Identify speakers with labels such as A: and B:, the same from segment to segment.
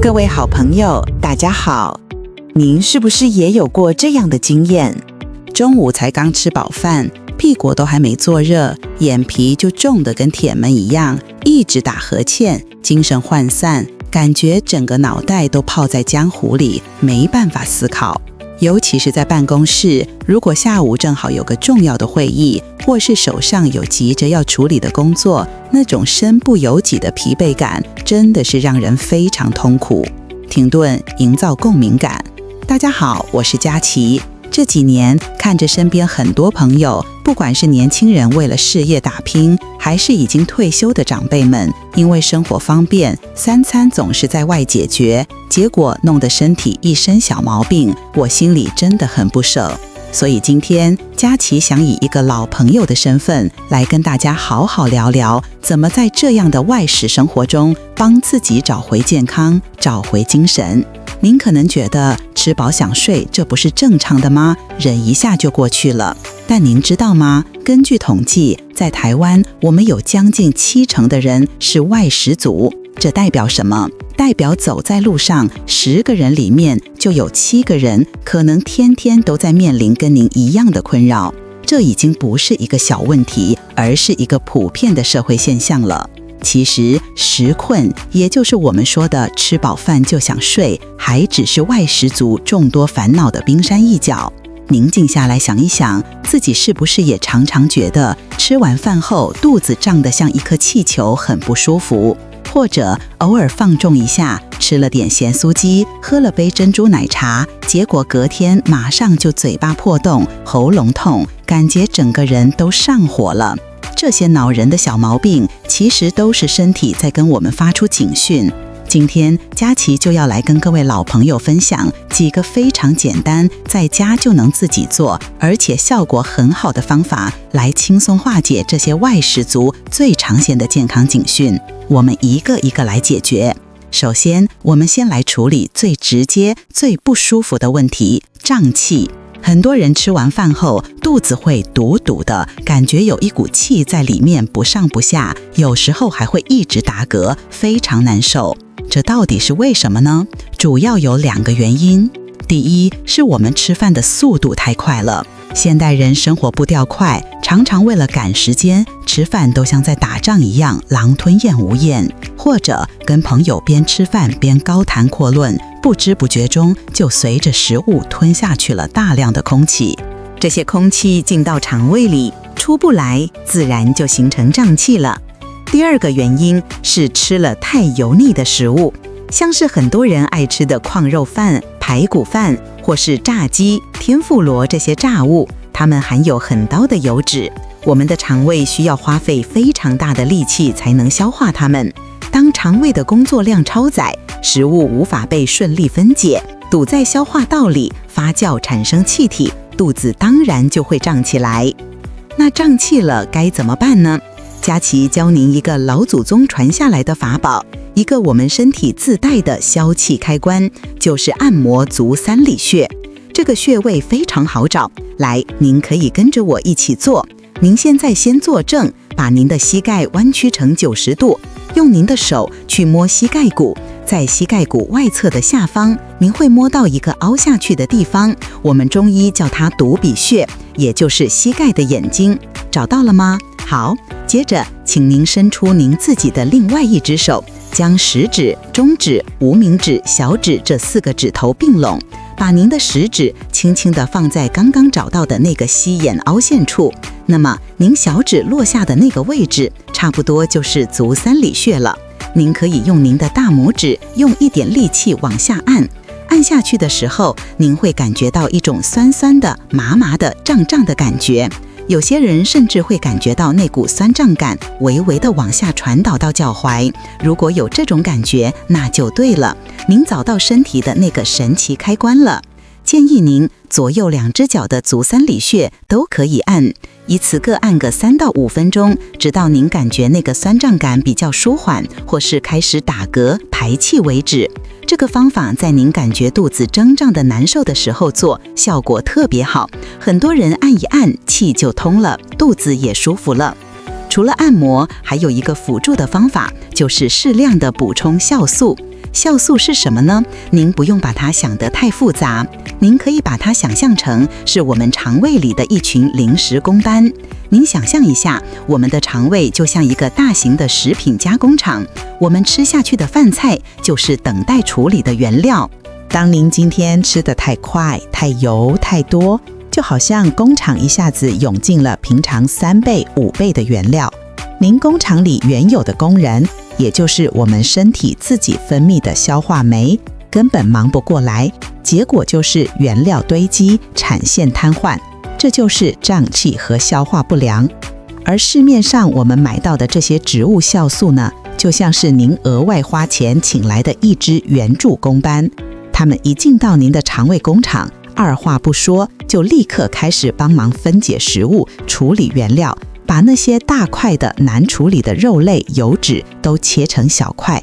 A: 各位好朋友，大家好。您是不是也有过这样的经验？中午才刚吃饱饭，屁股都还没坐热，眼皮就重得跟铁门一样，一直打呵欠，精神涣散，感觉整个脑袋都泡在浆糊里，没办法思考。尤其是在办公室，如果下午正好有个重要的会议，或是手上有急着要处理的工作，那种身不由己的疲惫感真的是让人非常痛苦。停顿，营造共鸣感。大家好，我是佳琪。这几年看着身边很多朋友，不管是年轻人为了事业打拼，还是已经退休的长辈们，因为生活方便，三餐总是在外解决，结果弄得身体一身小毛病，我心里真的很不舍。所以今天佳琪想以一个老朋友的身份来跟大家好好聊聊，怎么在这样的外食生活中帮自己找回健康，找回精神。您可能觉得吃饱想睡，这不是正常的吗？忍一下就过去了。但您知道吗？根据统计，在台湾，我们有将近70%的人是外食族。这代表什么？代表走在路上10个人里面就有7个人可能天天都在面临跟您一样的困扰。这已经不是一个小问题，而是一个普遍的社会现象了。其实食困，也就是我们说的吃饱饭就想睡，还只是外食族众多烦恼的冰山一角。宁静下来想一想，自己是不是也常常觉得吃完饭后肚子胀得像一颗气球，很不舒服？或者偶尔放纵一下，吃了点咸酥鸡，喝了杯珍珠奶茶，结果隔天马上就嘴巴破洞，喉咙痛，感觉整个人都上火了。这些恼人的小毛病，其实都是身体在跟我们发出警讯。今天佳琪就要来跟各位老朋友分享几个非常简单，在家就能自己做，而且效果很好的方法，来轻松化解这些外食族最常见的健康警讯。我们一个一个来解决。首先，我们先来处理最直接、最不舒服的问题——胀气。很多人吃完饭后，肚子会堵堵的，感觉有一股气在里面不上不下，有时候还会一直打嗝，非常难受。这到底是为什么呢？主要有2个原因。第一，是我们吃饭的速度太快了。现代人生活步调快，常常为了赶时间，吃饭都像在打仗一样，狼吞燕无厌，或者跟朋友边吃饭边高谈阔论，不知不觉中就随着食物吞下去了大量的空气。这些空气进到肠胃里，出不来，自然就形成胀气了。第2个原因是吃了太油腻的食物，像是很多人爱吃的矿肉饭、排骨饭，或是炸鸡、天妇罗这些炸物，它们含有很高的油脂，我们的肠胃需要花费非常大的力气才能消化它们。当肠胃的工作量超载，食物无法被顺利分解，堵在消化道里发酵产生气体，肚子当然就会胀起来。那胀气了该怎么办呢？佳琪教您一个老祖宗传下来的法宝，一个我们身体自带的消气开关，就是按摩足三里穴。这个穴位非常好找，来，您可以跟着我一起做。您现在先坐正，把您的膝盖弯曲成90度，用您的手去摸膝盖骨，在膝盖骨外侧的下方，您会摸到一个凹下去的地方，我们中医叫它犊比穴，也就是膝盖的眼睛。找到了吗？好，接着请您伸出您自己的另外一只手，将食指、中指、无名指、小指这4个指头并拢，把您的食指轻轻地放在刚刚找到的那个膝眼凹陷处，那么您小指落下的那个位置，差不多就是足三里穴了。您可以用您的大拇指用一点力气往下按，按下去的时候，您会感觉到一种酸酸的、麻麻的、胀胀的感觉。有些人甚至会感觉到那股酸胀感微微的往下传导到脚踝。如果有这种感觉，那就对了，您找到身体的那个神奇开关了。建议您左右2只脚的足三里穴都可以按，依次各按个3到5分钟，直到您感觉那个酸胀感比较舒缓，或是开始打嗝排气为止。这个方法在您感觉肚子胀胀的难受的时候做，效果特别好。很多人按一按，气就通了，肚子也舒服了。除了按摩，还有一个辅助的方法，就是适量的补充酵素。酵素是什么呢？您不用把它想得太复杂，您可以把它想象成是我们肠胃里的一群临时工班。您想象一下，我们的肠胃就像一个大型的食品加工厂，我们吃下去的饭菜就是等待处理的原料。当您今天吃得太快、太油、太多，就好像工厂一下子涌进了平常3倍、5倍的原料，您工厂里原有的工人，也就是我们身体自己分泌的消化酶，根本忙不过来，结果就是原料堆积，产线瘫痪，这就是胀气和消化不良。而市面上我们买到的这些植物酵素呢，就像是您额外花钱请来的一支援助工班，他们一进到您的肠胃工厂，二话不说就立刻开始帮忙分解食物，处理原料，把那些大块的难处理的肉类、油脂都切成小块。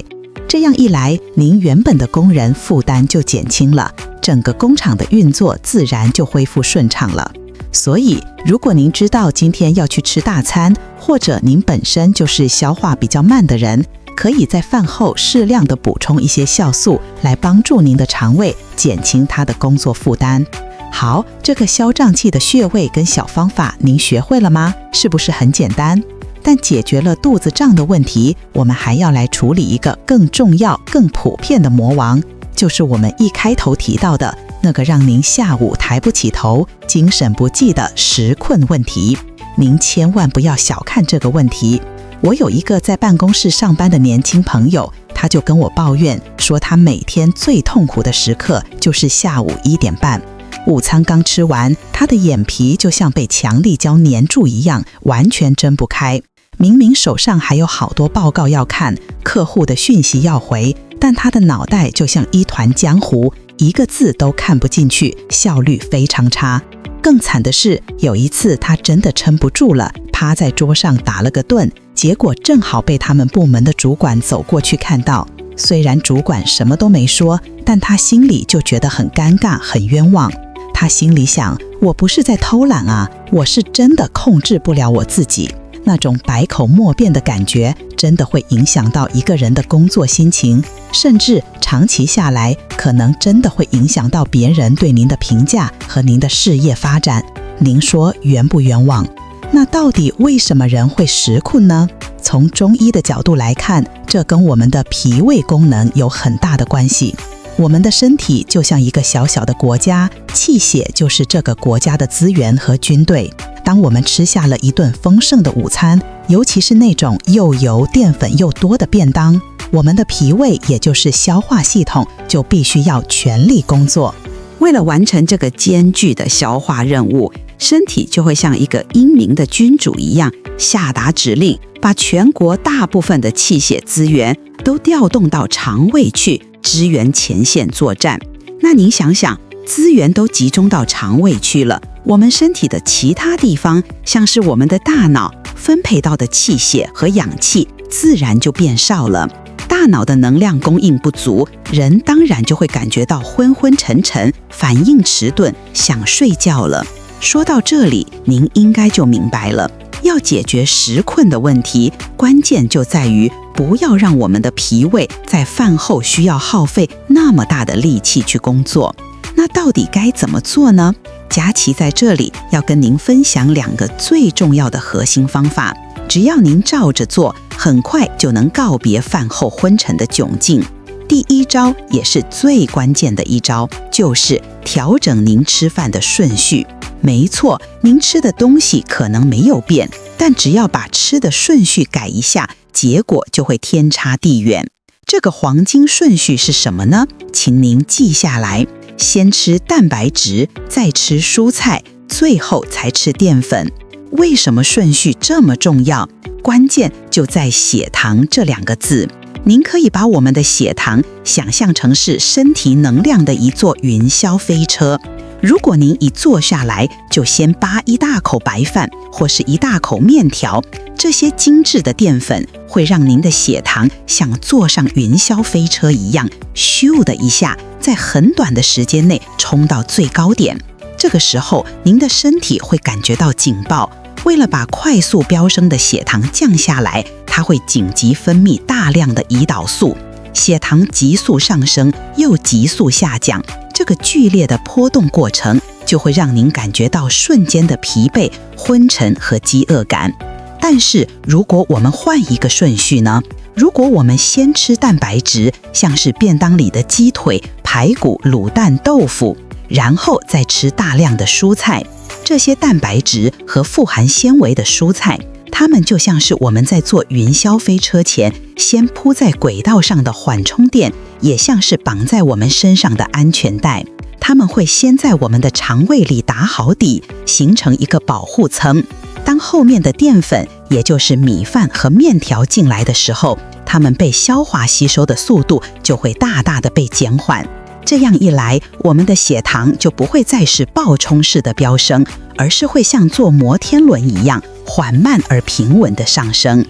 A: 这样一来，您原本的工人负担就减轻了，整个工厂的运作自然就恢复顺畅了。所以，如果您知道今天要去吃大餐，或者您本身就是消化比较慢的人，可以在饭后适量的补充一些酵素，来帮助您的肠胃减轻它的工作负担。好，这个消胀气的穴位跟小方法您学会了吗？是不是很简单？但解决了肚子胀的问题，我们还要来处理一个更重要、更普遍的魔王，就是我们一开头提到的那个让您下午抬不起头、精神不济的时困问题。您千万不要小看这个问题。我有一个在办公室上班的年轻朋友，他就跟我抱怨说，他每天最痛苦的时刻就是下午1点半。午餐刚吃完，他的眼皮就像被强力胶粘住一样，完全睁不开。明明手上还有好多报告要看，客户的讯息要回，但他的脑袋就像一团浆糊，一个字都看不进去，效率非常差。更惨的是，有一次他真的撑不住了，趴在桌上打了个盹，结果正好被他们部门的主管走过去看到。虽然主管什么都没说，但他心里就觉得很尴尬，很冤枉。他心里想，我不是在偷懒啊，我是真的控制不了我自己。那种百口莫辩的感觉，真的会影响到一个人的工作心情，甚至长期下来，可能真的会影响到别人对您的评价和您的事业发展。您说冤不冤枉？那到底为什么人会时困呢？从中医的角度来看，这跟我们的脾胃功能有很大的关系。我们的身体就像一个小小的国家，气血就是这个国家的资源和军队。当我们吃下了一顿丰盛的午餐，尤其是那种又油淀粉又多的便当，我们的脾胃也就是消化系统就必须要全力工作。为了完成这个艰巨的消化任务，身体就会像一个英明的君主一样下达指令，把全国大部分的气血资源都调动到肠胃去支援前线作战。那您想想，资源都集中到肠胃去了，我们身体的其他地方，像是我们的大脑分配到的气血和氧气自然就变少了。大脑的能量供应不足，人当然就会感觉到昏昏沉沉，反应迟钝，想睡觉了。说到这里，您应该就明白了，要解决时困的问题，关键就在于不要让我们的脾胃在饭后需要耗费那么大的力气去工作。那到底该怎么做呢？佳琪在这里要跟您分享2个最重要的核心方法，只要您照着做，很快就能告别饭后昏沉的窘境。第一招也是最关键的一招，就是调整您吃饭的顺序。没错，您吃的东西可能没有变，但只要把吃的顺序改一下，结果就会天差地远。这个黄金顺序是什么呢？请您记下来，先吃蛋白质，再吃蔬菜，最后才吃淀粉。为什么顺序这么重要？关键就在血糖这2个字。您可以把我们的血糖想象成是身体能量的一座云霄飞车。如果您一坐下来就先扒一大口白饭或是一大口面条，这些精致的淀粉会让您的血糖像坐上云霄飞车一样，咻的一下，在很短的时间内冲到最高点。这个时候，您的身体会感觉到警报，为了把快速飙升的血糖降下来，它会紧急分泌大量的胰岛素。血糖急速上升又急速下降，这个剧烈的波动过程就会让您感觉到瞬间的疲惫、昏沉和饥饿感。但是如果我们换一个顺序呢？如果我们先吃蛋白质，像是便当里的鸡腿、排骨、卤蛋、豆腐，然后再吃大量的蔬菜，这些蛋白质和富含纤维的蔬菜，它们就像是我们在坐云霄飞车前先铺在轨道上的缓冲垫，也像是绑在我们身上的安全带。它们会先在我们的肠胃里打好底，形成一个保护层。当后面的淀粉，也就是米饭和面条进来的时候，它们被消化吸收的速度就会大大的被减缓。这样一来，我们的血糖就不会再是暴冲式的飙升，而是会像坐摩天轮一样缓慢而平稳的上升。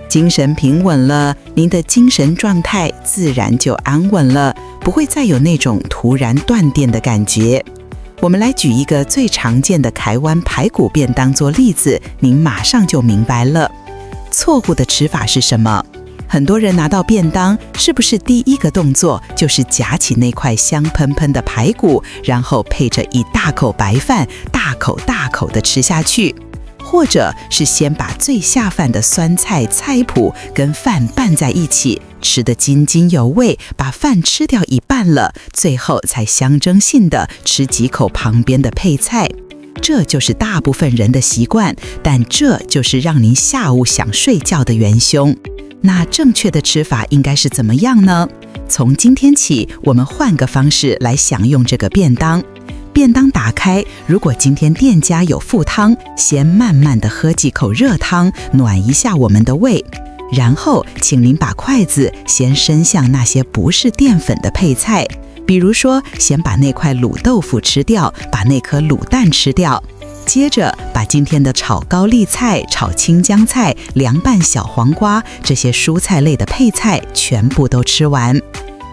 A: 精神平稳了，您的精神状态自然就安稳了，不会再有那种突然断电的感觉。我们来举一个最常见的台湾排骨便当做例子，您马上就明白了。错误的吃法是什么？很多人拿到便当，是不是第一个动作就是夹起那块香喷喷的排骨，然后配着一大口白饭，大口大口地吃下去？或者是先把最下饭的酸菜菜脯跟饭拌在一起，吃得津津有味，把饭吃掉一半了，最后才象征性的吃几口旁边的配菜。这就是大部分人的习惯，但这就是让您下午想睡觉的元凶。那正确的吃法应该是怎么样呢？从今天起，我们换个方式来享用这个便当。便当打开，如果今天店家有附汤，先慢慢地喝几口热汤，暖一下我们的胃。然后，请您把筷子先伸向那些不是淀粉的配菜，比如说，先把那块卤豆腐吃掉，把那颗卤蛋吃掉。接着把今天的炒高丽菜、炒青江菜、凉拌小黄瓜这些蔬菜类的配菜全部都吃完。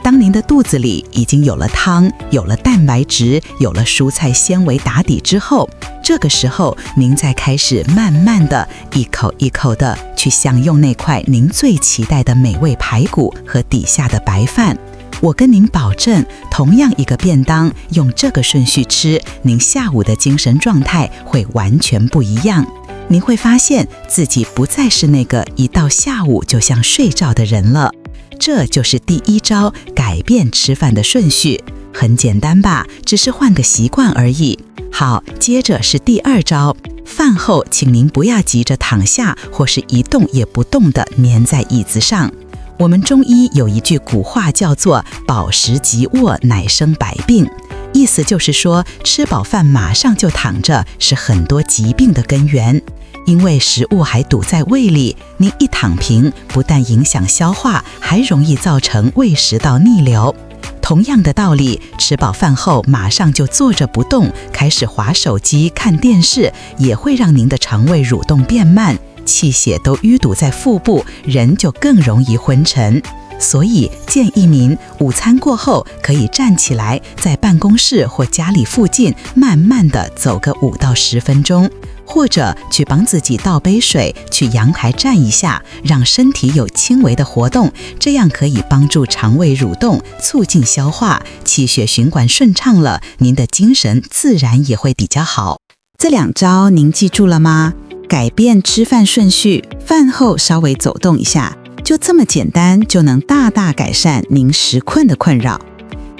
A: 当您的肚子里已经有了汤，有了蛋白质，有了蔬菜纤维打底之后，这个时候您再开始慢慢的一口一口的去享用那块您最期待的美味排骨和底下的白饭。我跟您保证，同样一个便当，用这个顺序吃，您下午的精神状态会完全不一样。您会发现自己不再是那个一到下午就想睡着的人了。这就是第一招，改变吃饭的顺序。很简单吧，只是换个习惯而已。好，接着是第二招，饭后请您不要急着躺下，或是一动也不动地粘在椅子上。我们中医有一句古话叫做饱食即卧，乃生百病，意思就是说，吃饱饭马上就躺着是很多疾病的根源。因为食物还堵在胃里，您一躺平，不但影响消化，还容易造成胃食道逆流。同样的道理，吃饱饭后马上就坐着不动，开始滑手机、看电视，也会让您的肠胃蠕动变慢，气血都淤堵在腹部，人就更容易昏沉。所以建议您午餐过后可以站起来，在办公室或家里附近慢慢地走个5到10分钟，或者去帮自己倒杯水，去阳台站一下，让身体有轻微的活动，这样可以帮助肠胃蠕动，促进消化，气血循环顺畅了，您的精神自然也会比较好。这2招您记住了吗？改变吃饭顺序，饭后稍微走动一下，就这么简单，就能大大改善您食困的困扰。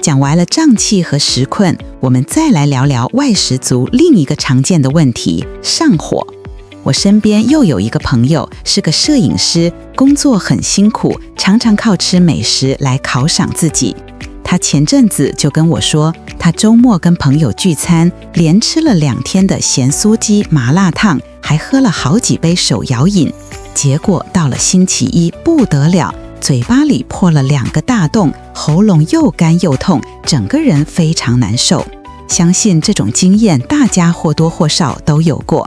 A: 讲完了胀气和食困，我们再来聊聊外食族另一个常见的问题——上火。我身边又有一个朋友是个摄影师，工作很辛苦，常常靠吃美食来犒赏自己。他前阵子就跟我说，他周末跟朋友聚餐，连吃了2天的咸酥鸡、麻辣烫，还喝了好几杯手摇饮。结果到了星期一不得了，嘴巴里破了2个大洞，喉咙又干又痛，整个人非常难受。相信这种经验大家或多或少都有过。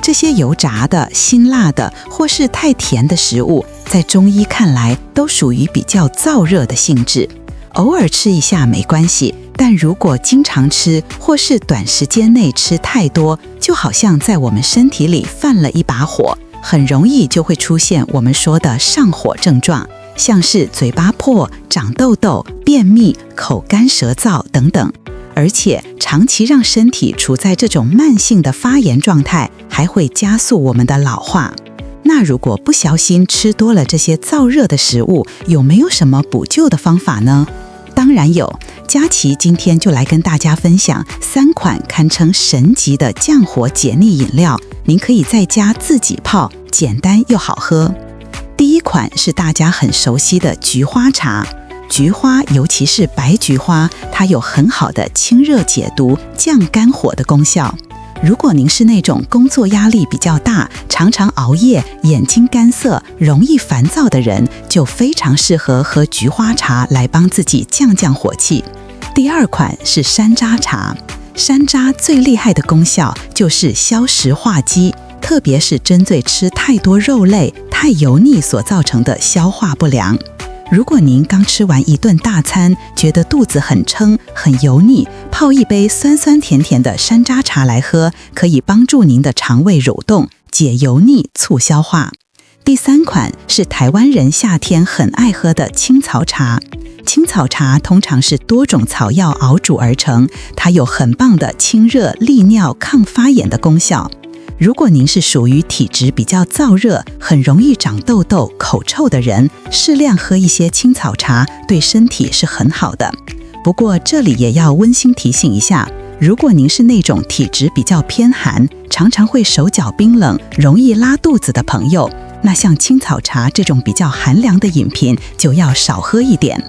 A: 这些油炸的、辛辣的或是太甜的食物，在中医看来都属于比较燥热的性质。偶尔吃一下没关系，但如果经常吃或是短时间内吃太多，就好像在我们身体里犯了一把火，很容易就会出现我们说的上火症状，像是嘴巴破、长痘痘、便秘、口干舌燥等等。而且长期让身体处在这种慢性的发炎状态，还会加速我们的老化。那如果不小心吃多了这些燥热的食物，有没有什么补救的方法呢？当然有，佳琪今天就来跟大家分享3款堪称神级的降火解腻饮料，您可以在家自己泡，简单又好喝。第一款是大家很熟悉的菊花茶。菊花，尤其是白菊花，它有很好的清热解毒、降肝火的功效。如果您是那种工作压力比较大、常常熬夜、眼睛干涩、容易烦躁的人，就非常适合喝菊花茶来帮自己降火气。第二款是山楂茶。山楂最厉害的功效就是消食化积，特别是针对吃太多肉类、太油腻所造成的消化不良。如果您刚吃完一顿大餐，觉得肚子很撑、很油腻，泡一杯酸酸甜甜的山楂茶来喝，可以帮助您的肠胃蠕动，解油腻、促消化。第3款是台湾人夏天很爱喝的青草茶。青草茶通常是多种草药熬煮而成，它有很棒的清热、利尿、抗发炎的功效。如果您是属于体质比较燥热、很容易长痘痘、口臭的人，适量喝一些青草茶对身体是很好的。不过这里也要温馨提醒一下，如果您是那种体质比较偏寒，常常会手脚冰冷、容易拉肚子的朋友，那像青草茶这种比较寒凉的饮品就要少喝一点。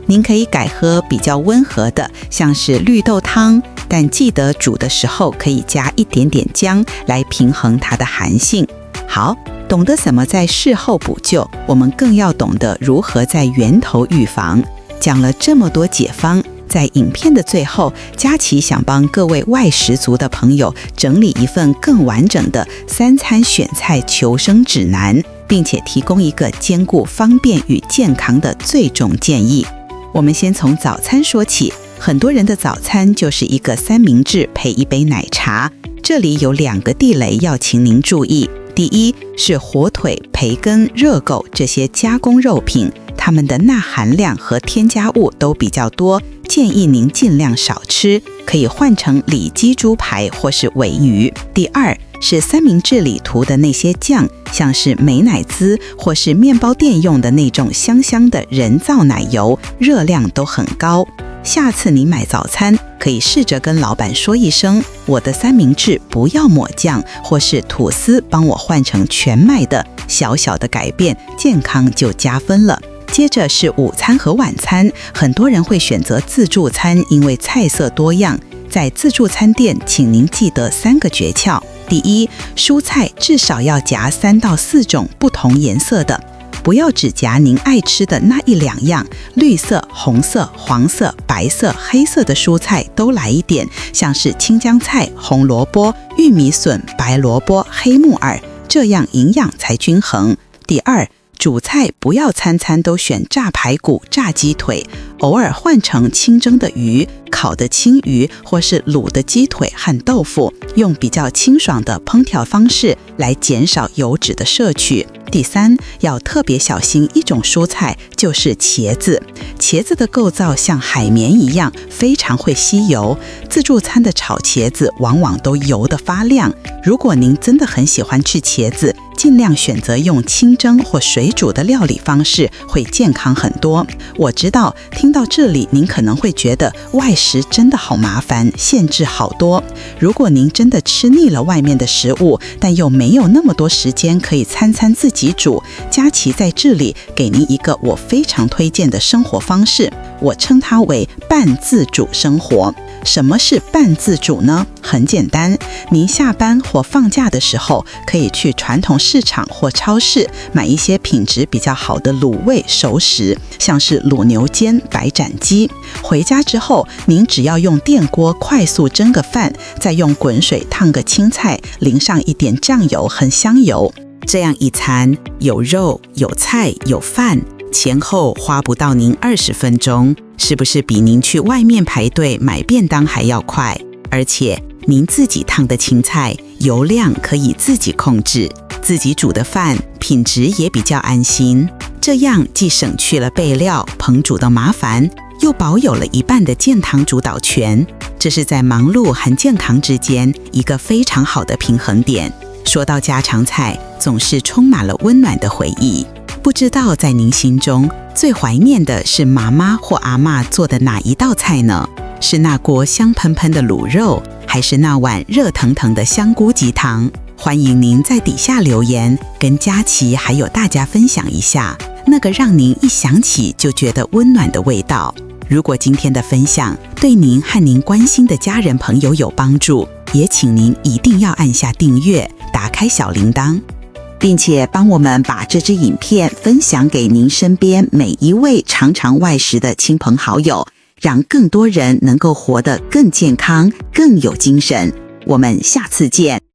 A: 您可以改喝比较温和的，像是绿豆汤，但记得煮的时候可以加一点点姜来平衡它的寒性。好，懂得怎么在事后补救，我们更要懂得如何在源头预防。讲了这么多解方，在影片的最后，佳琪想帮各位外食族的朋友整理一份更完整的3餐选菜求生指南，并且提供一个兼顾方便与健康的最终建议。我们先从早餐说起，很多人的早餐就是一个三明治配一杯奶茶。这里有2个地雷要请您注意。第一是火腿、培根、热狗这些加工肉品，它们的钠含量和添加物都比较多，建议您尽量少吃，可以换成里脊猪排或是鲔鱼。第二是三明治里涂的那些酱，像是美乃滋或是面包店用的那种香香的人造奶油，热量都很高。下次你买早餐，可以试着跟老板说一声，我的三明治不要抹酱，或是吐司帮我换成全麦的，小小的改变，健康就加分了。接着是午餐和晚餐，很多人会选择自助餐，因为菜色多样。在自助餐店，请您记得3个诀窍。第一，蔬菜至少要夹3到4种不同颜色的，不要只夹您爱吃的那1、2样，绿色、红色、黄色、白色、黑色的蔬菜都来一点，像是青江菜、红萝卜、玉米笋、白萝卜、黑木耳，这样营养才均衡。第二，主菜不要餐餐都选炸排骨、炸鸡腿，偶尔换成清蒸的鱼、烤的青鱼或是卤的鸡腿和豆腐，用比较清爽的烹调方式来减少油脂的摄取。第三，要特别小心一种蔬菜，就是茄子。茄子的构造像海绵一样，非常会吸油。自助餐的炒茄子往往都油得发亮。如果您真的很喜欢吃茄子，尽量选择用清蒸或水煮的料理方式，会健康很多。我知道听到这里您可能会觉得外食真的好麻烦，限制好多。如果您真的吃腻了外面的食物，但又没有那么多时间可以餐餐自己煮，佳琪在这里给您一个我非常推荐的生活方式，我称它为半自主生活。什么是半自主呢？很简单，您下班或放假的时候，可以去传统市场或超市买一些品质比较好的卤味熟食，像是卤牛肩、白斩鸡。回家之后，您只要用电锅快速蒸个饭，再用滚水烫个青菜，淋上一点酱油和香油。这样一餐有肉、有菜、有饭，前后花不到您20分钟，是不是比您去外面排队买便当还要快？而且您自己烫的青菜油量可以自己控制，自己煮的饭品质也比较安心。这样既省去了备料、烹煮的麻烦，又保有了一半的健康主导权。这是在忙碌和健康之间一个非常好的平衡点。说到家常菜，总是充满了温暖的回忆。不知道在您心中最怀念的是妈妈或阿嬷做的哪一道菜呢？是那锅香喷喷的卤肉，还是那碗热腾腾的香菇鸡汤？欢迎您在底下留言，跟佳琪还有大家分享一下那个让您一想起就觉得温暖的味道。如果今天的分享对您和您关心的家人朋友有帮助，也请您一定要按下订阅，打开小铃铛，并且帮我们把这支影片分享给您身边每一位常常外食的亲朋好友，让更多人能够活得更健康、更有精神。我们下次见。